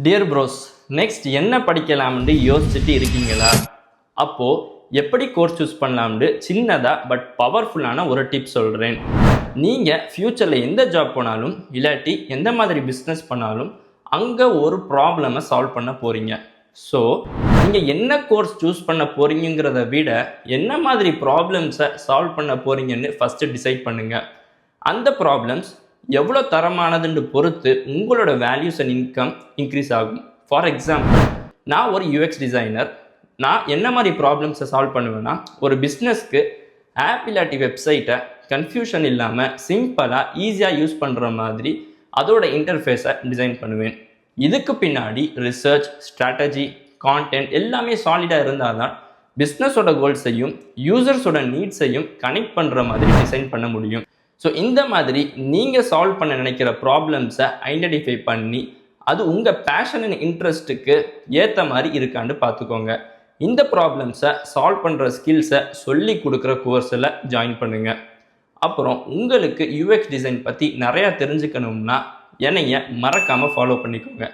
Dear pros, next என்ன படிக்கலாம்னு யோசிச்சுட்டு இருக்கீங்களா? அப்போது எப்படி கோர்ஸ் சூஸ் பண்ணலாம்னு சின்னதாக பட் பவர்ஃபுல்லான ஒரு டிப் சொல்கிறேன். நீங்கள் ஃப்யூச்சரில் எந்த ஜாப் போனாலும் இல்லாட்டி எந்த மாதிரி பிஸ்னஸ் பண்ணாலும் அங்கே ஒரு ப்ராப்ளமை சால்வ் பண்ண போகிறீங்க. ஸோ நீங்கள் என்ன கோர்ஸ் சூஸ் பண்ண போகிறீங்கிறத விட என்ன மாதிரி ப்ராப்ளம்ஸை சால்வ் பண்ண போகிறீங்கன்னு ஃபஸ்ட்டு டிசைட் பண்ணுங்கள். அந்த ப்ராப்ளம்ஸ் எவ்வளோ தரமானதுன்னு பொறுத்து உங்களோட வேல்யூஸ் அண்ட் இன்கம் இன்க்ரீஸ் ஆகும். ஃபார் எக்ஸாம்பிள், நான் ஒரு யூஎக்ஸ் டிசைனர். நான் என்ன மாதிரி ப்ராப்ளம்ஸை சால்வ் பண்ணுவேன்னா, ஒரு பிஸ்னஸ்க்கு ஆப் இல்லாட்டி வெப்சைட்டை கன்ஃபியூஷன் இல்லாமல் சிம்பிளாக ஈஸியாக யூஸ் பண்ணுற மாதிரி அதோட இன்டர்ஃபேஸை டிசைன் பண்ணுவேன். இதுக்கு பின்னாடி ரிசர்ச், ஸ்ட்ராட்டஜி, கான்டென்ட் எல்லாமே சாலிடாக இருந்தால் தான் பிஸ்னஸோட கோல்ஸையும் யூசர்ஸோட நீட்ஸையும் கனெக்ட் பண்ணுற மாதிரி டிசைன் பண்ண முடியும். ஸோ இந்த மாதிரி நீங்கள் சால்வ் பண்ண நினைக்கிற ப்ராப்ளம்ஸை ஐடென்டிஃபை பண்ணி அது உங்கள் பேஷன் அண்ட் இன்ட்ரெஸ்ட்டுக்கு ஏற்ற மாதிரி இருக்கான்னு பார்த்துக்கோங்க. இந்த ப்ராப்ளம்ஸை சால்வ் பண்ணுற ஸ்கில்ஸை சொல்லி கொடுக்குற கோர்ஸில் ஜாயின் பண்ணுங்கள். அப்புறம் உங்களுக்கு யூஎக்ஸ் டிசைன் பற்றி நிறையா தெரிஞ்சுக்கணும்னா என்னைய மறக்காமல் ஃபாலோ பண்ணிக்கோங்க.